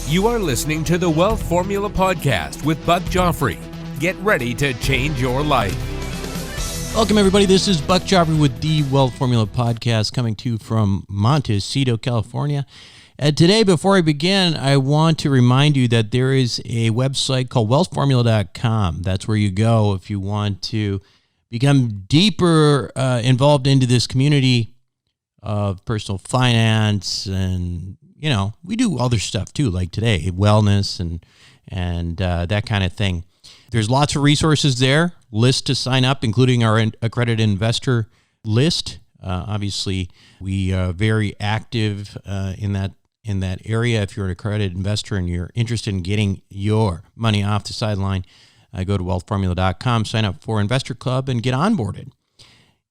You are listening to the Wealth Formula Podcast with Buck Joffrey. Get ready to change your life. Welcome, everybody. This is Buck Joffrey with the Wealth Formula Podcast, coming to you from Montecito, California. And today, before I begin, I want to remind you that there is a website called wealthformula.com. That's where you go if you want to become deeper involved into this community of personal finance, and we do other stuff too, like today, wellness and that kind of thing. There's lots of resources there, lists to sign up, including our accredited investor list. Obviously, we are very active in that area. If you're an accredited investor and you're interested in getting your money off the sideline, go to wealthformula.com, sign up for Investor Club, and get onboarded.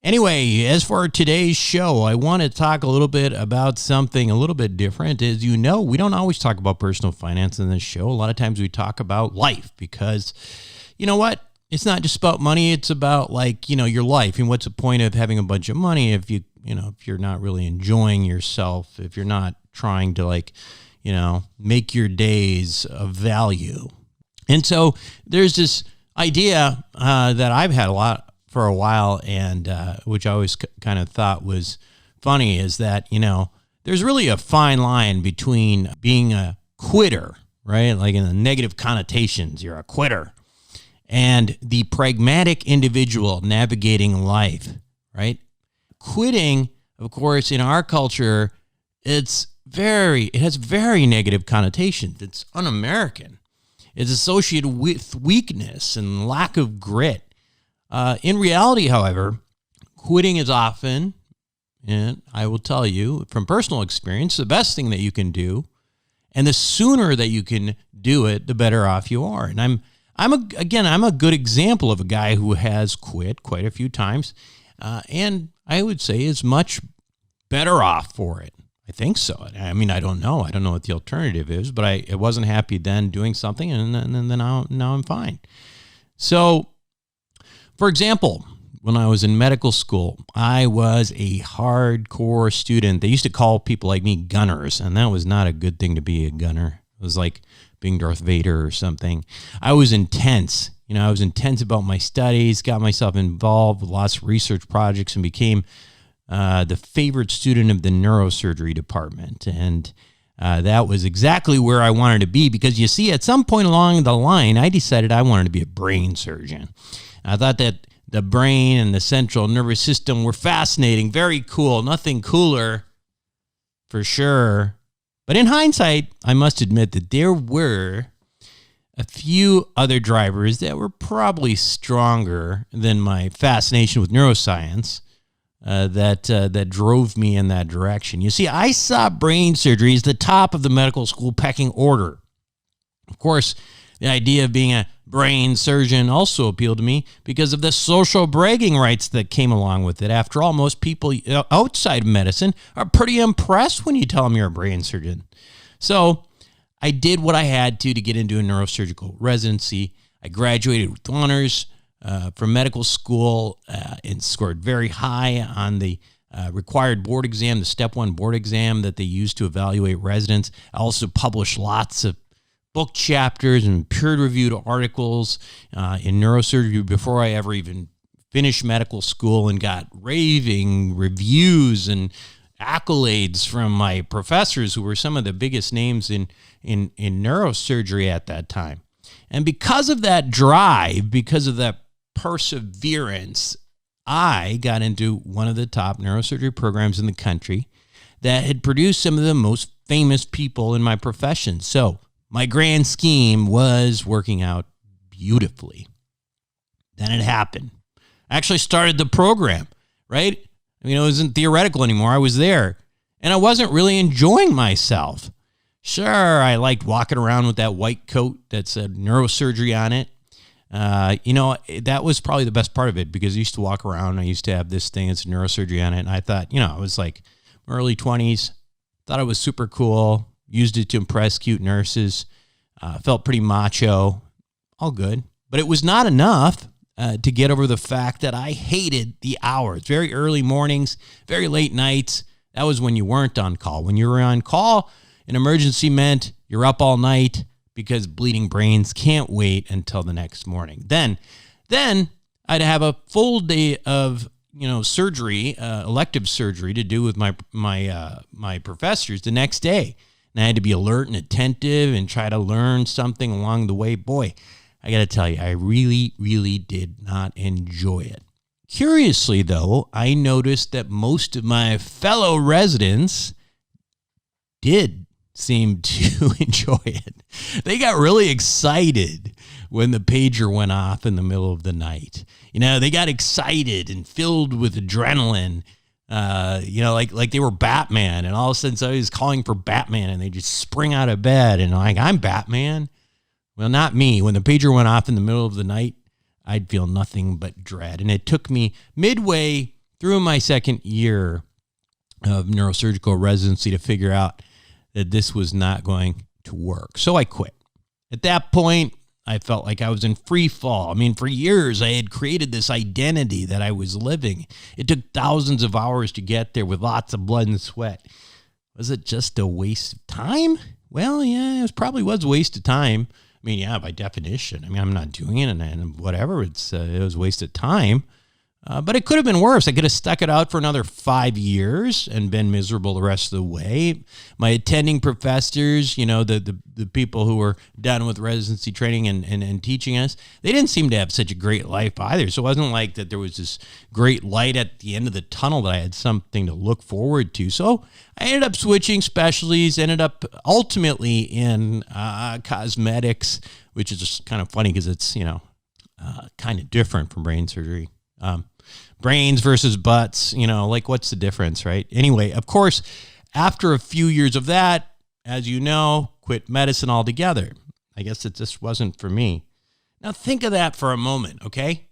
Anyway, as for today's show, I want to talk a little bit about something a little bit different. As you know, we don't always talk about personal finance in this show. A lot of times we talk about life because, you know what? It's not just about money. It's about your life. And what's the point of having a bunch of money if if you're not really enjoying yourself, if you're not trying to make your days of value. And so there's this idea that I've had a lot for a while, and which I always kind of thought was funny, is that, there's really a fine line between being a quitter, right? Like in the negative connotations, you're a quitter, and the pragmatic individual navigating life, right? Quitting, of course, in our culture, it has very negative connotations. It's un-American. It's associated with weakness and lack of grit. In reality, however, quitting is often, and I will tell you from personal experience, the best thing that you can do. And the sooner that you can do it, the better off you are. And I'm a good example of a guy who has quit quite a few times, and I would say is much better off for it. I think so. I mean, I don't know. I don't know what the alternative is, but I wasn't happy then doing something, and then now I'm fine. So, for example, when I was in medical school, I was a hardcore student. They used to call people like me gunners, and that was not a good thing to be a gunner. It was like being Darth Vader or something. I was intense. I was intense about my studies, got myself involved with lots of research projects, and became the favorite student of the neurosurgery department. And that was exactly where I wanted to be, because you see, at some point along the line, I decided I wanted to be a brain surgeon. I thought that the brain and the central nervous system were fascinating, very cool, nothing cooler for sure. But in hindsight, I must admit that there were a few other drivers that were probably stronger than my fascination with neuroscience that drove me in that direction. You see, I saw brain surgery as the top of the medical school pecking order. Of course, the idea of being a brain surgeon also appealed to me because of the social bragging rights that came along with it. After all, most people outside medicine are pretty impressed when you tell them you're a brain surgeon. So I did what I had to get into a neurosurgical residency. I graduated with honors from medical school and scored very high on the required board exam, the step 1 board exam that they use to evaluate residents. I also published lots of book chapters and peer-reviewed articles in neurosurgery before I ever even finished medical school, and got raving reviews and accolades from my professors, who were some of the biggest names in neurosurgery at that time. And because of that drive, because of that perseverance, I got into one of the top neurosurgery programs in the country that had produced some of the most famous people in my profession. So my grand scheme was working out beautifully. Then it happened. I actually started the program, right? I mean, it wasn't theoretical anymore. I was there, and I wasn't really enjoying myself. Sure, I liked walking around with that white coat that said neurosurgery on it. That was probably the best part of it, because I used to walk around. I used to have this thing that's neurosurgery on it, and I thought, I was like early 20s, thought it was super cool. Used it to impress cute nurses, felt pretty macho, all good. But it was not enough to get over the fact that I hated the hours. Very early mornings, very late nights. That was when you weren't on call. When you were on call, an emergency meant you're up all night because bleeding brains can't wait until the next morning. Then I'd have a full day of surgery, elective surgery to do with my professors the next day. And I had to be alert and attentive and try to learn something along the way. Boy, I got to tell you, I really, really did not enjoy it. Curiously, though, I noticed that most of my fellow residents did seem to enjoy it. They got really excited when the pager went off in the middle of the night. They got excited and filled with adrenaline, like they were Batman. And all of a sudden somebody's calling for Batman and they just spring out of bed and like, I'm Batman. Well, not me. When the pager went off in the middle of the night, I'd feel nothing but dread. And it took me midway through my second year of neurosurgical residency to figure out that this was not going to work. So I quit. At that point, I felt like I was in free fall. I mean, for years, I had created this identity that I was living. It took thousands of hours to get there with lots of blood and sweat. Was it just a waste of time? Well, yeah, it probably was a waste of time. I mean, yeah, by definition. I mean, I'm not doing it and whatever. It was a waste of time. But it could have been worse. I could have stuck it out for another 5 years and been miserable the rest of the way. My attending professors, the people who were done with residency training and teaching us, they didn't seem to have such a great life either. So it wasn't like that there was this great light at the end of the tunnel that I had something to look forward to. So I ended up switching specialties, ended up ultimately in cosmetics, which is just kind of funny because it's, kind of different from brain surgery. Brains versus butts, what's the difference, right? Anyway, of course, after a few years of that, as you know, quit medicine altogether. I guess it just wasn't for me. Now think of that for a moment, okay?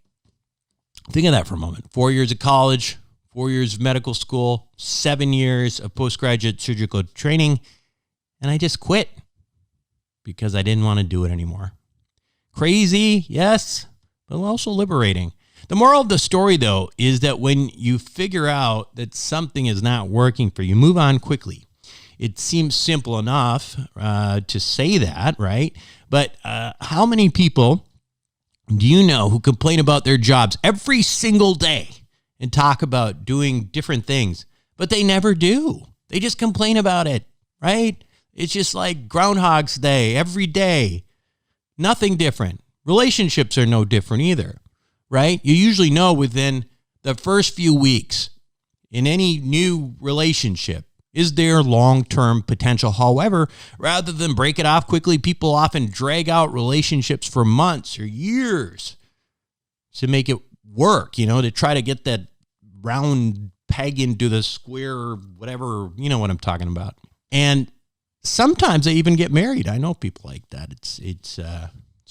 Think of that for a moment. 4 years of college, 4 years of medical school, 7 years of postgraduate surgical training, and I just quit because I didn't want to do it anymore. Crazy, yes, but also liberating. The moral of the story, though, is that when you figure out that something is not working for you, move on quickly. It seems simple enough to say that, right? But how many people do you know who complain about their jobs every single day and talk about doing different things, but they never do? They just complain about it, right? It's just like Groundhog's Day every day. Nothing different. Relationships are no different either. Right? You usually know within the first few weeks in any new relationship, is there long-term potential? However, rather than break it off quickly, people often drag out relationships for months or years to make it work, to try to get that round peg into the square, whatever, you know what I'm talking about. And sometimes they even get married. I know people like that. It's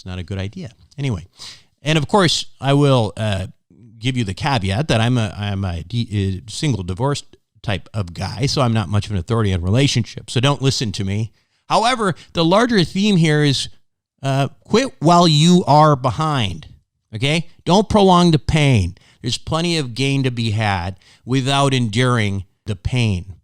not a good idea. Anyway. And of course, I will give you the caveat that I'm a single divorced type of guy, so I'm not much of an authority on relationships. So don't listen to me. However, the larger theme here is quit while you are behind. Okay? Don't prolong the pain. There's plenty of gain to be had without enduring the pain.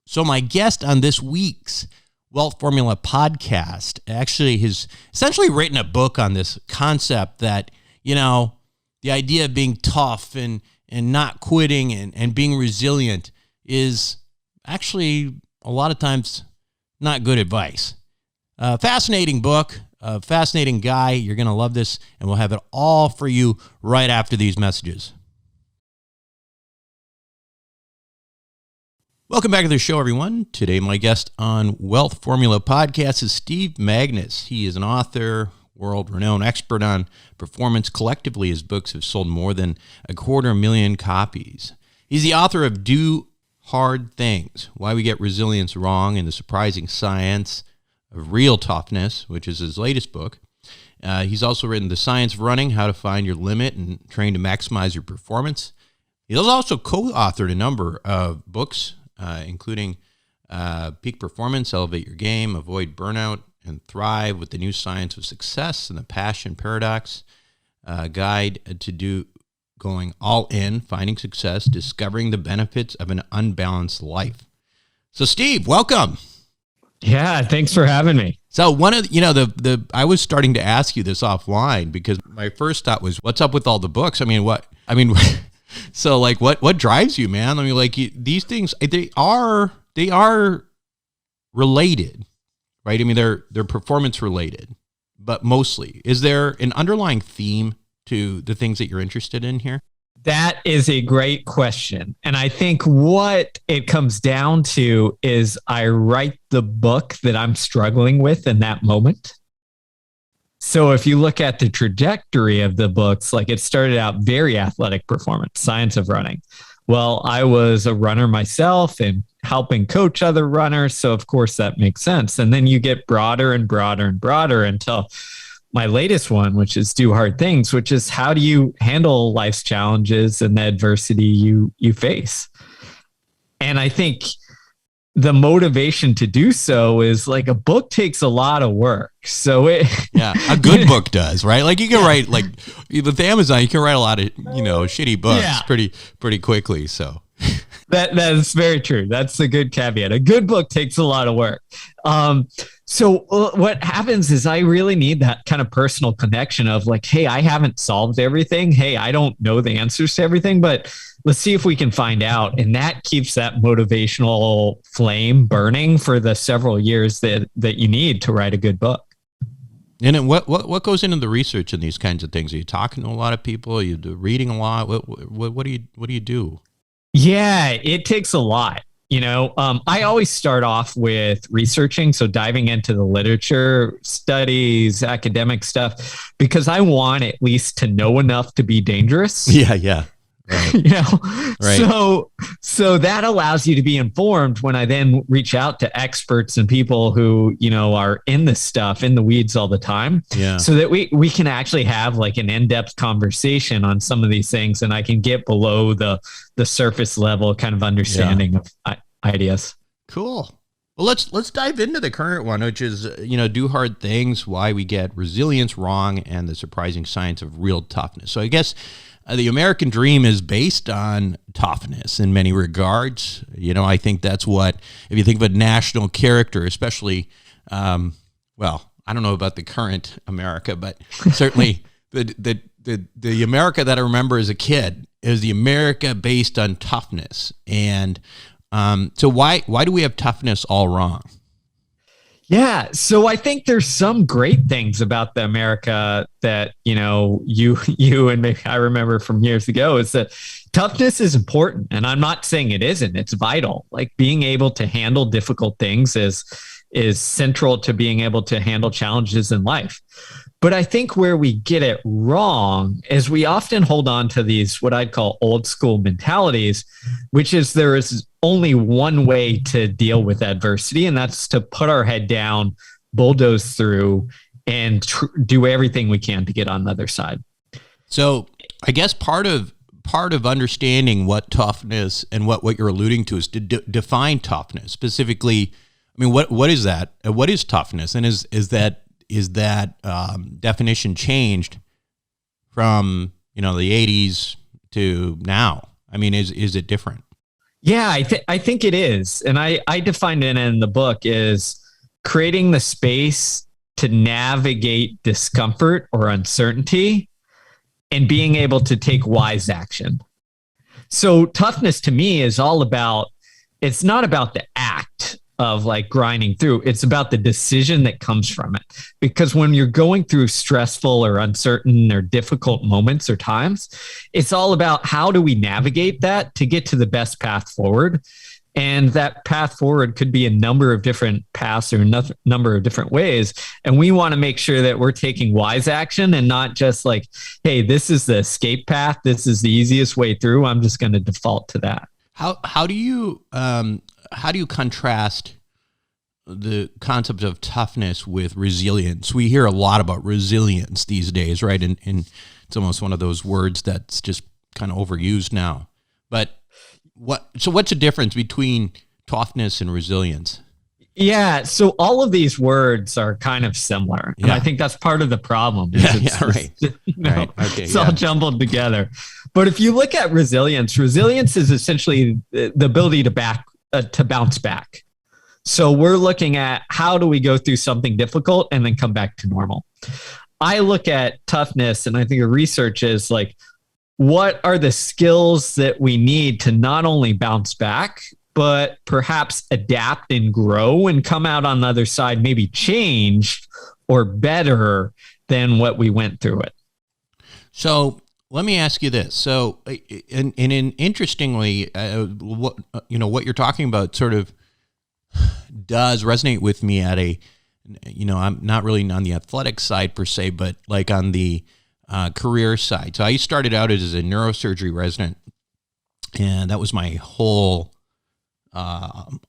So my guest on this week's Wealth Formula podcast actually has essentially written a book on this concept that, the idea of being tough and not quitting and being resilient is actually a lot of times not good advice. Fascinating book, fascinating guy. You're going to love this, and we'll have it all for you right after these messages. Welcome back to the show, everyone. Today, my guest on Wealth Formula Podcast is Steve Magnus. He is an author, world-renowned expert on performance. Collectively, his books have sold more than 250,000 copies. He's the author of Do Hard Things, Why We Get Resilience Wrong, and the Surprising Science of Real Toughness, which is his latest book. He's also written The Science of Running, How to Find Your Limit and Train to Maximize Your Performance. He's also co-authored a number of books, including Peak Performance, Elevate Your Game, Avoid Burnout, and Thrive with the New Science of Success and the Passion Paradox, Guide to Going All In, Finding Success, Discovering the Benefits of an Unbalanced Life. So, Steve, welcome. Yeah, thanks for having me. So one of the I was starting to ask you this offline because my first thought was, what's up with all the books? So like what drives you, man? I mean, like these things, they are related, right? I mean, they're performance related, but mostly. Is there an underlying theme to the things that you're interested in here? That is a great question. And I think what it comes down to is I write the book that I'm struggling with in that moment. So if you look at the trajectory of the books, like it started out very athletic performance, science of running. Well, I was a runner myself and helping coach other runners. So of course that makes sense. And then you get broader and broader and broader until my latest one, which is Do Hard Things, which is how do you handle life's challenges and the adversity you face? And I think the motivation to do so is like a book takes a lot of work. So a good book does, right? Like you can write, like with Amazon, you can write a lot of, shitty books pretty quickly. So that is very true. That's a good caveat. A good book takes a lot of work. So what happens is I really need that kind of personal connection of like, hey, I haven't solved everything. Hey, I don't know the answers to everything, but let's see if we can find out. And that keeps that motivational flame burning for the several years that you need to write a good book. And then what goes into the research in these kinds of things? Are you talking to a lot of people? Are you reading a lot? What do you do? Yeah, it takes a lot. I always start off with researching. So diving into the literature, studies, academic stuff, because I want at least to know enough to be dangerous. Yeah. Right. Right. So that allows you to be informed when I then reach out to experts and people who, are in this stuff, in the weeds all the time. Yeah. So that we can actually have like an in-depth conversation on some of these things, and I can get below the surface level kind of understanding of ideas. Cool. Well, let's dive into the current one, which is, Do Hard Things, Why We Get Resilience Wrong, and the Surprising Science of Real Toughness. So I guess the American dream is based on toughness in many regards. I think that's what, if you think of a national character, especially, I don't know about the current America, but certainly the America that I remember as a kid is the America based on toughness. And so why do we have toughness all wrong? Yeah. So I think there's some great things about the America that, you and me, I remember from years ago, is that toughness is important. And I'm not saying it isn't. It's vital. Like being able to handle difficult things is central to being able to handle challenges in life. But I think where we get it wrong is we often hold on to these, what I'd call old school mentalities, which is there is only one way to deal with adversity, and that's to put our head down, bulldoze through, and do everything we can to get on the other side. So I guess part of understanding what toughness and what you're alluding to is to define toughness specifically. I mean, what is that? What is toughness? And is that definition changed from, the 80s to now? I mean, is it different? Yeah, I think it is. And I defined it in the book as creating the space to navigate discomfort or uncertainty and being able to take wise action. So toughness to me is all about, it's not about the act of like grinding through. It's about the decision that comes from it. Because when you're going through stressful or uncertain or difficult moments or times, it's all about how do we navigate that to get to the best path forward. And that path forward could be a number of different paths or a number of different ways. And we want to make sure that we're taking wise action and not just like, hey, this is the escape path. This is the easiest way through. I'm just going to default to that. How do you contrast the concept of toughness with resilience? We hear a lot about resilience these days, right? And it's almost one of those words that's just kind of overused now. But what's the difference between toughness and resilience? Yeah, so all of these words are kind of similar, and I think that's part of the problem. Right. Right. Okay, it's all jumbled together. But if you look at resilience is essentially the ability to bounce back. So we're looking at how do we go through something difficult and then come back to normal. I look at toughness, and I think the research is like, what are the skills that we need to not only bounce back, but perhaps adapt and grow and come out on the other side, maybe changed or better than what we went through it. So let me ask you this. So, and interestingly, what you're talking about sort of does resonate with me at a, I'm not really on the athletic side per se, but like on the career side. So I started out as a neurosurgery resident, and that was my whole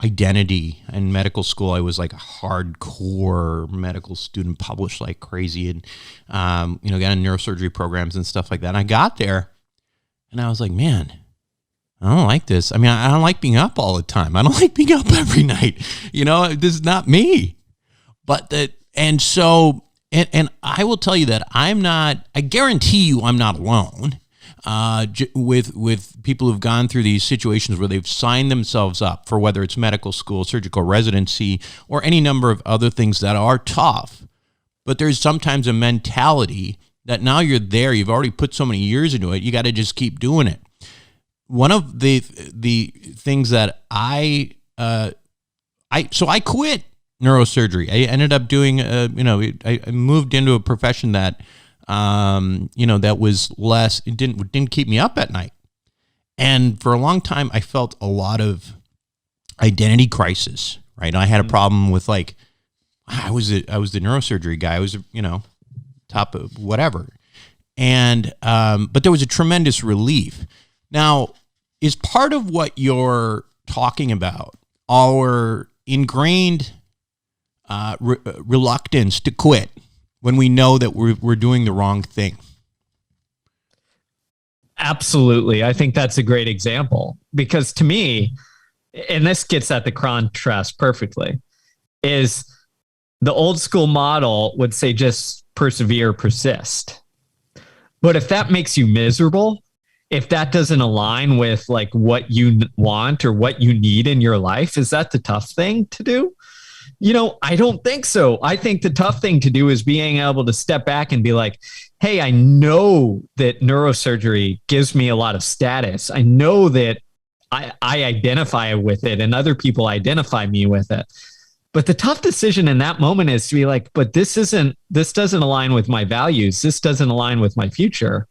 identity in medical school. I was like a hardcore medical student, published like crazy, and got in neurosurgery programs and stuff like that. And I got there, and I was like, man, I don't like this. I mean, I don't like being up all the time. I don't like being up every night. This is not me. And I will tell you that I guarantee you I'm not alone with people who've gone through these situations where they've signed themselves up for whether it's medical school, surgical residency, or any number of other things that are tough. But there's sometimes a mentality that now you're there, you've already put so many years into it, you got to just keep doing it. One of the things that I quit neurosurgery. I ended up doing, I moved into a profession that, that was less, it didn't keep me up at night. And for a long time, I felt a lot of identity crisis, right? I had a problem with I was the neurosurgery guy. I was, top of whatever. And, but there was a tremendous relief. Now, is part of what you're talking about our ingrained reluctance to quit when we know that we're doing the wrong thing? Absolutely. I think that's a great example, because to me, and this gets at the contrast perfectly, is the old school model would say just persevere, persist. But if that makes you miserable, if that doesn't align with like what you want or what you need in your life, is that the tough thing to do? I don't think so. I think the tough thing to do is being able to step back and be like, hey, I know that neurosurgery gives me a lot of status. I know that I identify with it and other people identify me with it. But the tough decision in that moment is to be like, but this doesn't align with my values. This doesn't align with my future.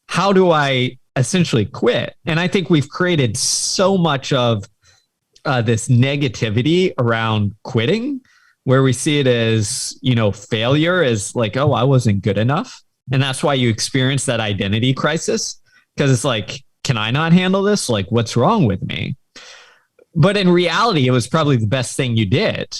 How do I essentially quit? And I think we've created so much of this negativity around quitting, where we see it as, failure, as like, oh, I wasn't good enough. And that's why you experience that identity crisis, because it's like, can I not handle this? Like, what's wrong with me? But in reality, it was probably the best thing you did,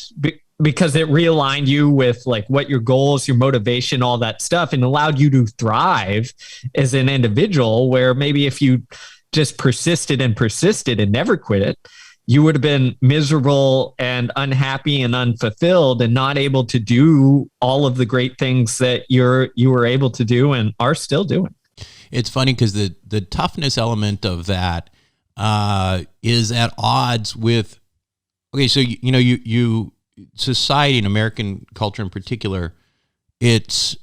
because it realigned you with like what your goals, your motivation, all that stuff, and allowed you to thrive as an individual, where maybe if you just persisted and never quit it, you would have been miserable and unhappy and unfulfilled and not able to do all of the great things that you were able to do and are still doing. It's funny because the toughness element of that is at odds with, okay, so, you society and American culture in particular, it's,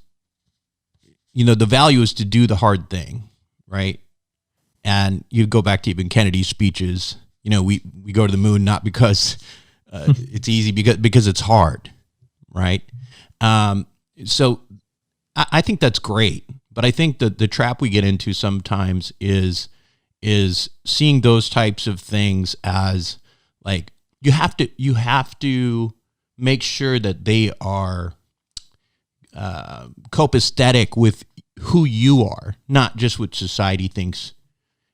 the value is to do the hard thing, right? And you go back to even Kennedy's speeches, we go to the moon not because it's easy, because it's hard, right? So I think that's great, but I think that the trap we get into sometimes is seeing those types of things as like you have to make sure that they are copacetic with who you are, not just what society thinks.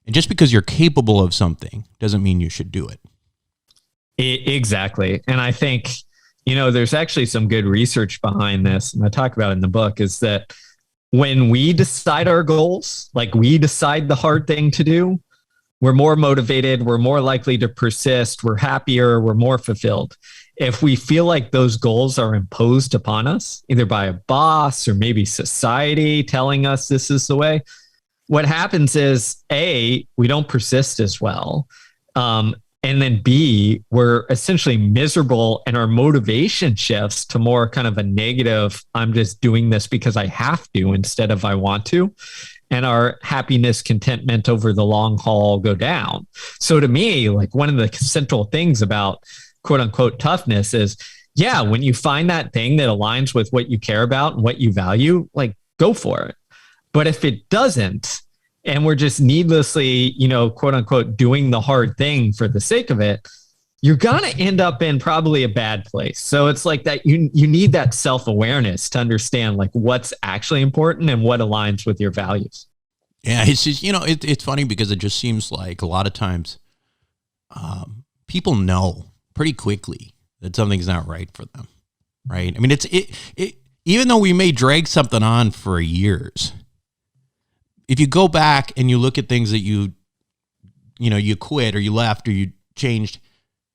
And just because you're capable of something doesn't mean you should do it. Exactly. And I think, there's actually some good research behind this, and I talk about it in the book, is that when we decide our goals, like we decide the hard thing to do, we're more motivated, we're more likely to persist, we're happier, we're more fulfilled. If we feel like those goals are imposed upon us, either by a boss or maybe society telling us this is the way, what happens is, A, we don't persist as well. And then B, we're essentially miserable and our motivation shifts to more kind of a negative, I'm just doing this because I have to instead of I want to. And our happiness, contentment over the long haul go down. So to me, like one of the central things about quote unquote toughness is, yeah, when you find that thing that aligns with what you care about and what you value, like go for it. But if it doesn't, and we're just needlessly, quote unquote, doing the hard thing for the sake of it, you're going to end up in probably a bad place. So it's like that you need that self-awareness to understand like what's actually important and what aligns with your values. Yeah, it's just, it's funny because it just seems like a lot of times people know pretty quickly that something's not right for them, right? I mean, it even though we may drag something on for years, if you go back and you look at things that you quit or you left or you changed,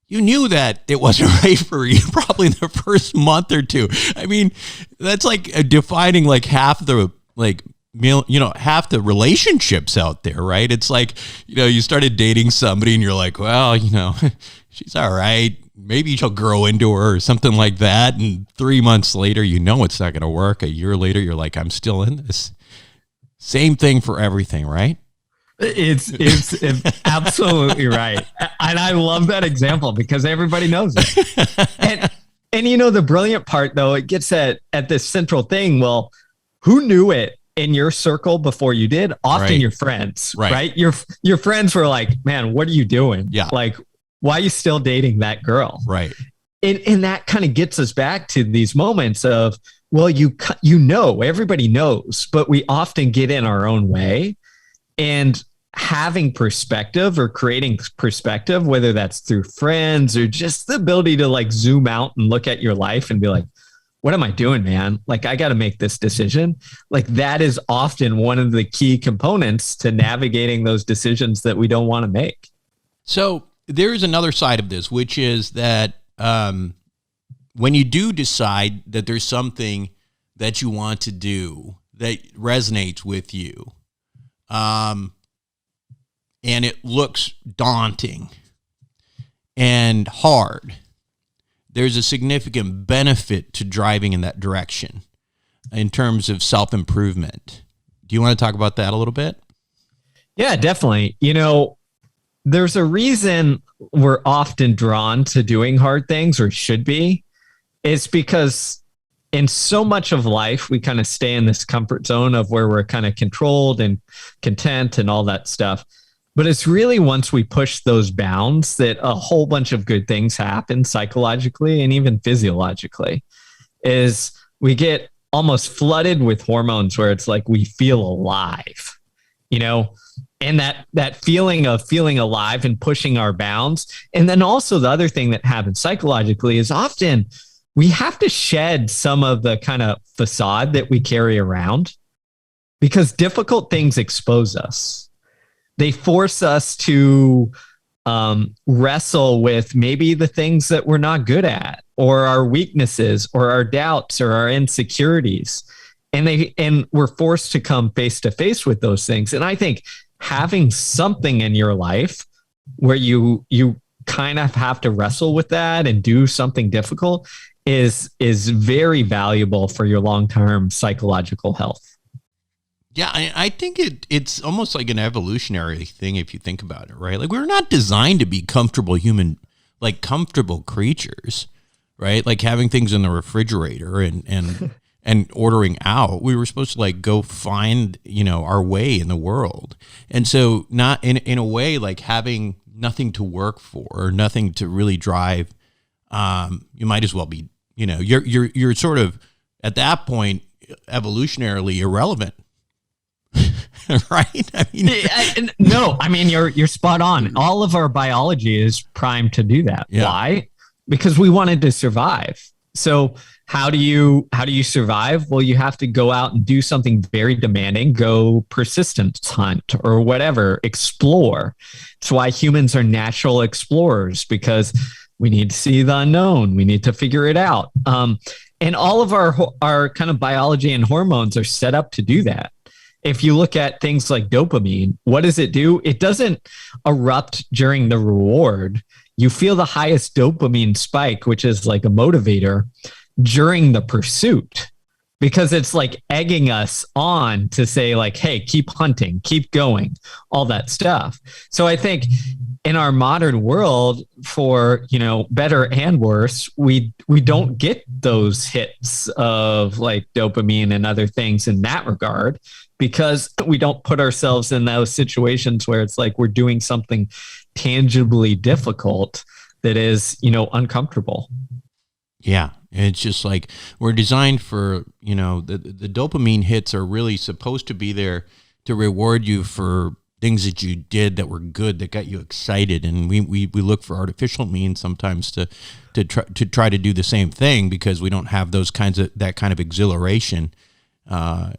you knew that it wasn't right for you probably in the first month or two. I mean, that's like defining like half the half the relationships out there, right? It's like, you started dating somebody and you're like, well, she's all right. Maybe she'll grow into her or something like that. And 3 months later, it's not going to work. A year later, you're like, I'm still in this. Same thing for everything, right? It's absolutely right. And I love that example because everybody knows it. And the brilliant part though, it gets at this central thing. Well, who knew it in your circle before you did? Often your friends, right? Your friends were like, man, what are you doing? Yeah. Like, why are you still dating that girl? Right. And that kind of gets us back to these moments of, well, everybody knows, but we often get in our own way. And having perspective or creating perspective, whether that's through friends or just the ability to like zoom out and look at your life and be like, what am I doing, man? Like, I got to make this decision. Like, that is often one of the key components to navigating those decisions that we don't want to make. So there's another side of this, which is that when you do decide that there's something that you want to do that resonates with you, and it looks daunting and hard, there's a significant benefit to driving in that direction in terms of self-improvement. Do you want to talk about that a little bit? Yeah, definitely. There's a reason we're often drawn to doing hard things, or should be. It's because in so much of life, we kind of stay in this comfort zone of where we're kind of controlled and content and all that stuff. But it's really once we push those bounds that a whole bunch of good things happen psychologically and even physiologically. Is we get almost flooded with hormones where it's like we feel alive, and that feeling of feeling alive and pushing our bounds. And then also the other thing that happens psychologically is often we have to shed some of the kind of facade that we carry around because difficult things expose us. They force us to wrestle with maybe the things that we're not good at, or our weaknesses, or our doubts, or our insecurities. And we're forced to come face to face with those things. And I think having something in your life where you kind of have to wrestle with that and do something difficult is very valuable for your long-term psychological health. Yeah, I think it's almost like an evolutionary thing if you think about it, right? Like, we're not designed to be comfortable comfortable creatures, right? Like having things in the refrigerator and ordering out. We were supposed to like go find, our way in the world. And so not in a way like having nothing to work for or nothing to really drive, you might as well be, you're sort of at that point evolutionarily irrelevant. Right? I mean, you're spot on. All of our biology is primed to do that. Yeah. Why? Because we wanted to survive. So how do you survive? Well, you have to go out and do something very demanding, go persistence hunt or whatever, explore. It's why humans are natural explorers, because we need to see the unknown. We need to figure it out. And all of our kind of biology and hormones are set up to do that. if you look at things like dopamine, what does it do? It doesn't erupt during the reward. You feel the highest dopamine spike, which is like a motivator, during the pursuit, because it's like egging us on to say like, hey, keep hunting, keep going, all that stuff. So I think in our modern world, for, better and worse, we don't get those hits of like dopamine and other things in that regard, because we don't put ourselves in those situations where it's like we're doing something tangibly difficult that is, uncomfortable. Yeah. It's just like we're designed for, the dopamine hits are really supposed to be there to reward you for things that you did that were good, that got you excited. And we look for artificial means sometimes to try to do the same thing, because we don't have that kind of exhilaration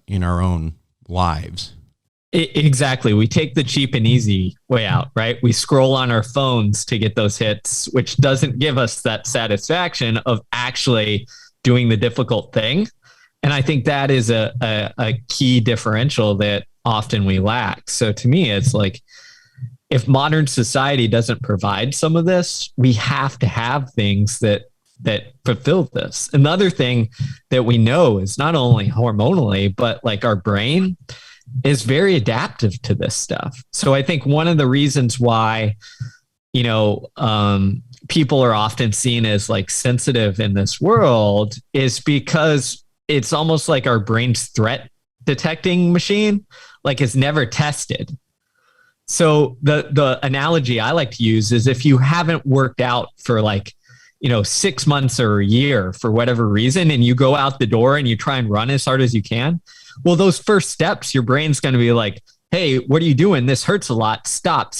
in our own lives. Exactly. We take the cheap and easy way out, right? We scroll on our phones to get those hits, which doesn't give us that satisfaction of actually doing the difficult thing. And I think that is a key differential that often we lack. So to me, it's like, if modern society doesn't provide some of this, we have to have things that fulfill this. Another thing that we know is not only hormonally, but like our brain is very adaptive to this stuff. So I think one of the reasons why, people are often seen as like sensitive in this world is because it's almost like our brain's threat detecting machine, like, is never tested. So the analogy I like to use is, if you haven't worked out for like, 6 months or a year for whatever reason, and you go out the door and you try and run as hard as you can, well, those first steps, your brain's going to be like, hey, what are you doing? This hurts a lot. Stop.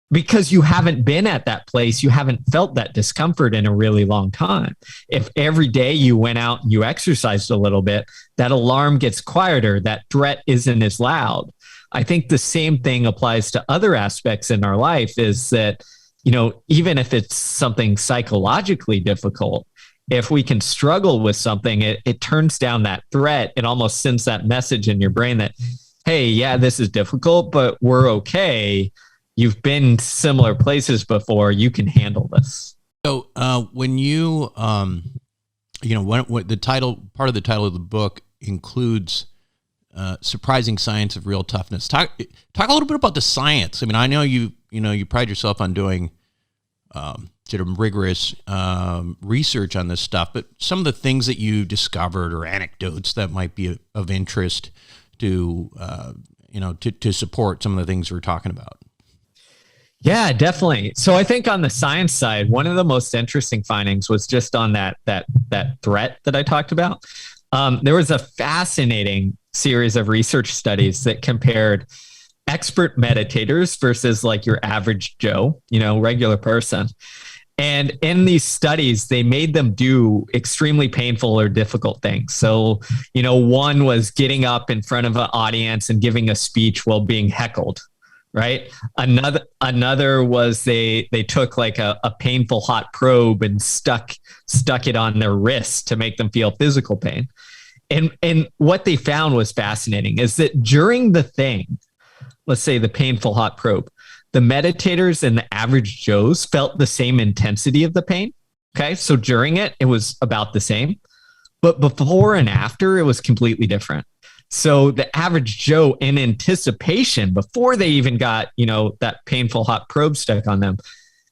Because you haven't been at that place. You haven't felt that discomfort in a really long time. If every day you went out and you exercised a little bit, that alarm gets quieter. That threat isn't as loud. I think the same thing applies to other aspects in our life, is that, even if it's something psychologically difficult, if we can struggle with something, it turns down that threat. It almost sends that message in your brain that, hey, yeah, this is difficult, but we're okay. You've been similar places before. You can handle this. So when you, what the title, part of the title of the book includes surprising science of real toughness. Talk a little bit about the science. I mean, I know you pride yourself on doing sort of rigorous research on this stuff, but some of the things that you discovered or anecdotes that might be of interest to support some of the things we're talking about. Yeah, definitely. So I think on the science side, one of the most interesting findings was just on that threat that I talked about. There was a fascinating series of research studies that compared expert meditators versus like your average Joe, regular person. And in these studies, they made them do extremely painful or difficult things. So, one was getting up in front of an audience and giving a speech while being heckled, right? Another was they took like a painful hot probe and stuck it on their wrist to make them feel physical pain. And what they found was fascinating, is that during the thing, let's say the painful hot probe, the meditators and the average Joes felt the same intensity of the pain. Okay. So during it was about the same, but before and after, it was completely different. So the average Joe, in anticipation, before they even got, that painful hot probe stuck on them,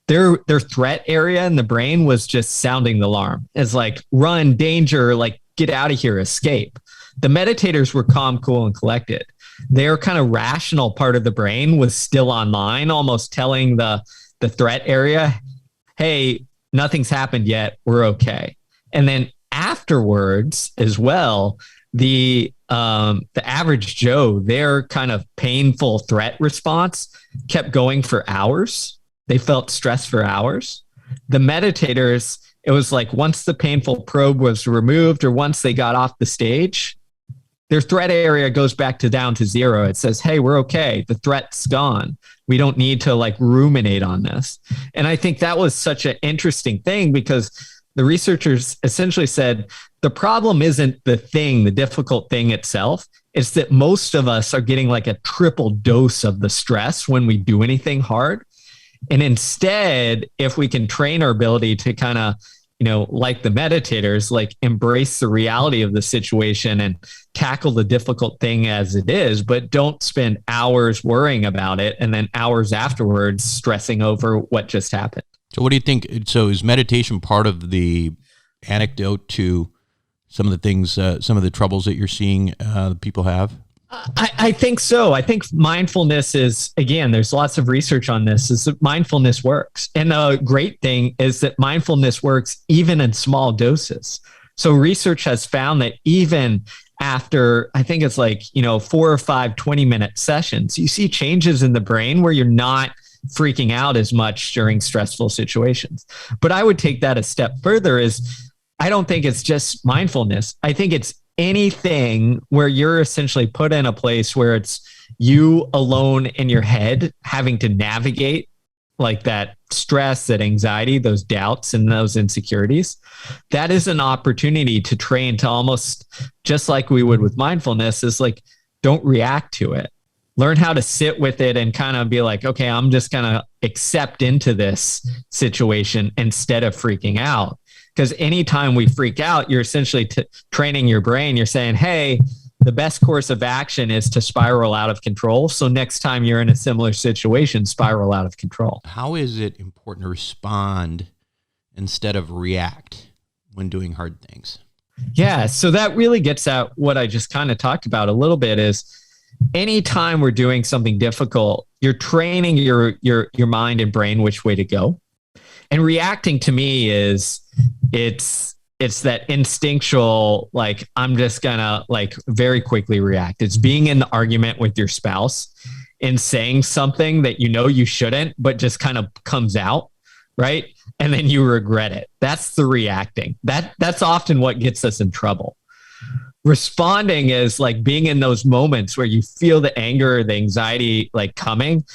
their threat area in the brain was just sounding the alarm. It's like, run, danger, like, get out of here, escape. The meditators were calm, cool, and collected. Their kind of rational part of the brain was still online, almost telling the threat area, hey, nothing's happened yet. We're okay. And then afterwards as well, the average Joe, their kind of painful threat response kept going for hours. They felt stress for hours. The meditators, it was like once the painful probe was removed or once they got off the stage, their threat area goes back to down to zero. It says, hey, we're okay. The threat's gone. We don't need to like ruminate on this. And I think that was such an interesting thing, because the researchers essentially said The problem isn't the difficult thing itself. It's that most of us are getting like a triple dose of the stress when we do anything hard. And instead, if we can train our ability to kind of, like the meditators, like embrace the reality of the situation and tackle the difficult thing as it is, but don't spend hours worrying about it and then hours afterwards stressing over what just happened. So what do you think? So is meditation part of the antidote to some of the things, some of the troubles that you're seeing people have? I think so. I think mindfulness is, again, there's lots of research on this, is that mindfulness works. And the great thing is that mindfulness works even in small doses. So research has found that even after, I think it's like, 4 or 5 20-minute sessions, you see changes in the brain where you're not freaking out as much during stressful situations. But I would take that a step further is I don't think it's just mindfulness. I think it's anything where you're essentially put in a place where it's you alone in your head having to navigate like that stress, that anxiety, those doubts and those insecurities. That is an opportunity to train to almost just like we would with mindfulness, is like, don't react to it. Learn how to sit with it and kind of be like, okay, I'm just going to accept into this situation instead of freaking out. Because anytime we freak out, you're essentially training your brain. You're saying, hey, the best course of action is to spiral out of control. So next time you're in a similar situation, spiral out of control. How is it important to respond instead of react when doing hard things? Yeah, so that really gets at what I just kind of talked about a little bit is anytime we're doing something difficult, you're training your mind and brain which way to go. And reacting to me is it's that instinctual, like, I'm just gonna like very quickly react. It's being in the argument with your spouse and saying something that you shouldn't, but just kind of comes out, right? And then you regret it. That's the reacting. That's often what gets us in trouble. Responding is like being in those moments where you feel the anger or the anxiety like coming,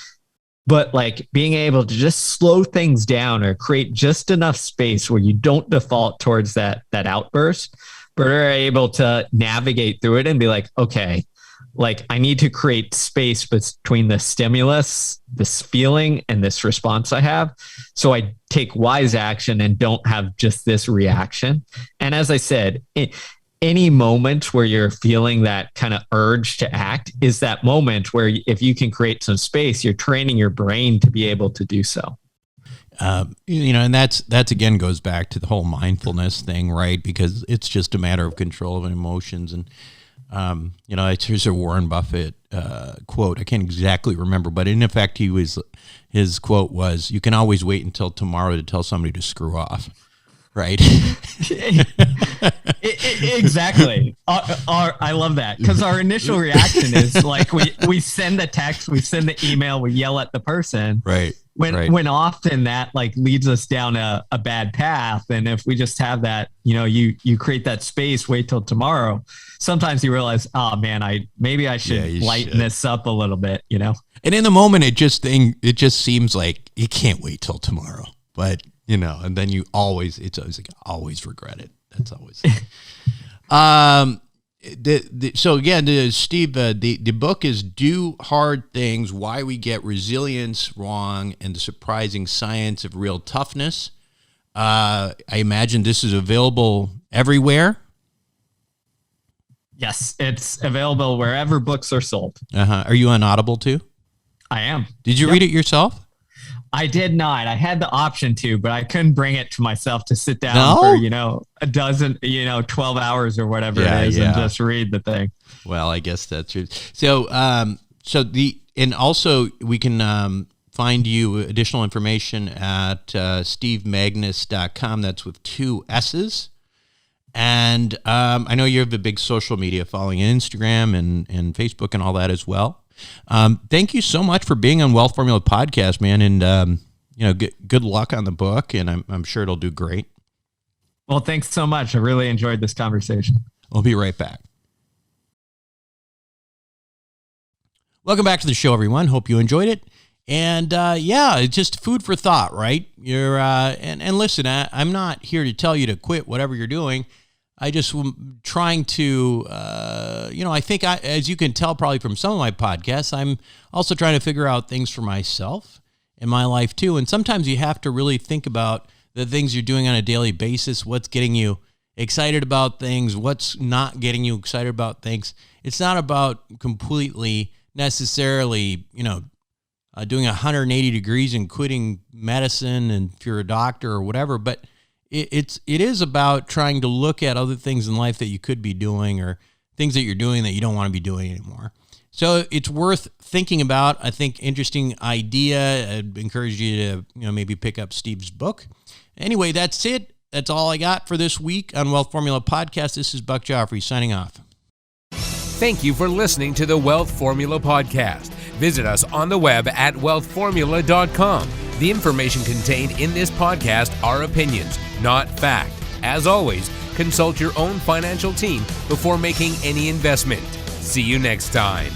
but like being able to just slow things down or create just enough space where you don't default towards that outburst, but are able to navigate through it and be like, okay, like I need to create space between the stimulus, this feeling, and this response I have. So I take wise action and don't have just this reaction. And as I said, any moment where you're feeling that kind of urge to act is that moment where if you can create some space, you're training your brain to be able to do so. And that's again goes back to the whole mindfulness thing, right? Because it's just a matter of control of emotions. And, here's a Warren Buffett quote. I can't exactly remember, but in effect, his quote was, "You can always wait until tomorrow to tell somebody to screw off." Right. Exactly. I love that because our initial reaction is like we send the text, we send the email, we yell at the person. Right. When often that like leads us down a bad path. And if we just have that, you create that space, wait till tomorrow. Sometimes you realize, oh man, I should lighten this up a little bit, And in the moment, it just seems like you can't wait till tomorrow, but. And then it's always like, always regret it. That's always. So again, Steve, the book is Do Hard Things, Why We Get Resilience Wrong and the Surprising Science of Real Toughness. I imagine this is available everywhere. Yes, it's available wherever books are sold. Are you on Audible too? I am. Did you read it yourself? I did not. I had the option to, but I couldn't bring it to myself to sit down for, a dozen, 12 hours or whatever it is and just read the thing. Well, I guess that's true. So, and also we can find you additional information at stevemagnus.com. That's with 2 S's. And I know you have a big social media following, Instagram and Facebook and all that as well. Thank you so much for being on Wealth Formula Podcast, man. And, good luck on the book, and I'm sure it'll do great. Well, thanks so much. I really enjoyed this conversation. We'll be right back. Welcome back to the show, everyone. Hope you enjoyed it. And, it's just food for thought, right? You're, and listen, I'm not here to tell you to quit whatever you're doing. I just am trying to, I think as you can tell probably from some of my podcasts, I'm also trying to figure out things for myself in my life too. And sometimes you have to really think about the things you're doing on a daily basis, what's getting you excited about things, what's not getting you excited about things. It's not about completely necessarily, doing 180 degrees and quitting medicine and if you're a doctor or whatever, but it is about trying to look at other things in life that you could be doing or things that you're doing that you don't want to be doing anymore. So it's worth thinking about. I think interesting idea. I'd encourage you to maybe pick up Steve's book. Anyway, that's it. That's all I got for this week on Wealth Formula Podcast. This is Buck Joffrey signing off. Thank you for listening to the Wealth Formula Podcast. Visit us on the web at wealthformula.com. The information contained in this podcast are opinions, not fact. As always, consult your own financial team before making any investment. See you next time.